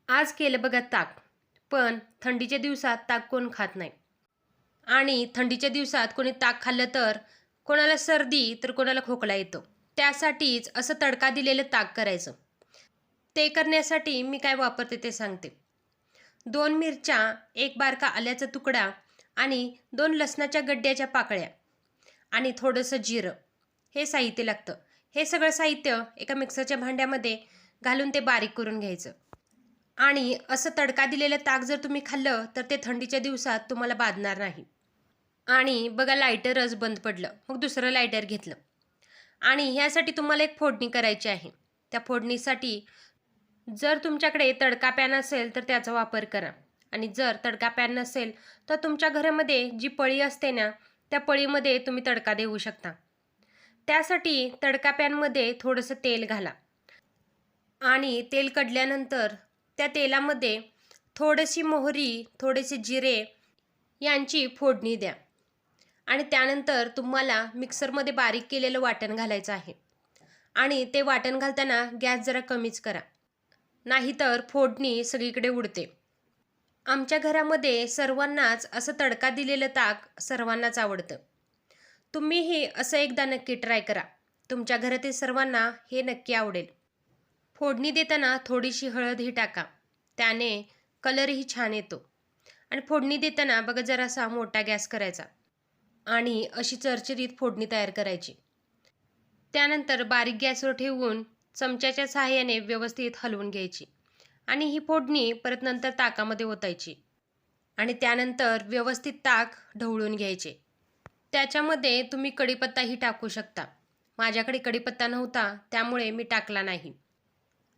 आज केलं बघा ताक. पण थंडीच्या दिवसात ताक कोण खात नाही. आणि थंडीच्या दिवसात कोणी ताक खाल्लं तर कोणाला सर्दी तर कोणाला खोकला येतो. त्यासाठीच असं तडका दिलेलं ताक करायचं. ते करण्यासाठी मी काय वापरते ते सांगते. 2 मिरच्या, 1 बारका आल्याचा तुकडा आणि 2 लसणाच्या गड्ड्याच्या पाकळ्या आणि थोडंसं जिरं हे साहित्य लागतं. हे सगळं साहित्य एका मिक्सरच्या भांड्यामध्ये घालून ते बारीक करून घ्यायचं. आणि असं तडका दिलेलं ताक जर तुम्ही खाल्लं तर ते थंडीच्या दिवसात तुम्हाला बाधणार नाही. आणि बघा लायटरच बंद पडलं. मग दुसरं लायटर घेतलं. आणि ह्यासाठी तुम्हाला एक फोडणी करायची आहे. त्या फोडणीसाठी जर तुमच्याकडे तडका पॅन असेल तर त्याचा वापर करा. आणि जर तडका पॅन नसेल तर तुमच्या घरामध्ये जी पळी असते ना, त्या पळीमध्ये तुम्ही तडका देऊ शकता. त्यासाठी तडका पॅनमध्ये थोडंसं तेल घाला. आणि तेल कढल्यानंतर त्या तेलामध्ये थोडीशी मोहरी, थोडेसे जिरे यांची फोडणी द्या. आणि त्यानंतर तुम्हाला मिक्सरमध्ये बारीक केलेलं वाटण घालायचं आहे. आणि ते वाटण घालताना गॅस जरा कमीच करा, नाहीतर फोडणी सगळीकडे उडते. आमच्या घरामध्ये सर्वांनाच असं तडका दिलेलं ताक सर्वांनाच आवडतं. तुम्हीही असं एकदा नक्की ट्राय करा. तुमच्या घरातील सर्वांना हे नक्की आवडेल. फोडणी देताना थोडीशी हळदही टाका, त्याने कलरही छान येतो. आणि फोडणी देताना बघा जरासा मोठा गॅस करायचा आणि अशी चरचरीत फोडणी तयार करायची. त्यानंतर बारीक गॅसवर ठेवून चमच्याच्या सहाय्याने व्यवस्थित हलवून घ्यायची. आणि ही फोडणी परत नंतर ताकामध्ये ओतायची. आणि त्यानंतर व्यवस्थित ताक ढवळून घ्यायचे. त्याच्यामध्ये तुम्ही कढीपत्ताही टाकू शकता. माझ्याकडे कढीपत्ता नव्हता त्यामुळे मी टाकला नाही.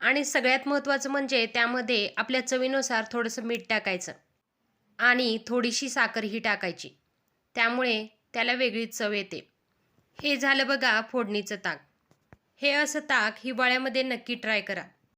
आणि सगळ्यात महत्त्वाचं म्हणजे त्यामध्ये आपल्या चवीनुसार थोडंसं मीठ टाकायचं आणि थोडीशी साखरही टाकायची. त्यामुळे त्याला वेगळीच चव येते. हे झालं बघा फोडणीचं ताक. हे असं ताक हिवाळ्यामध्ये नक्की ट्राय करा.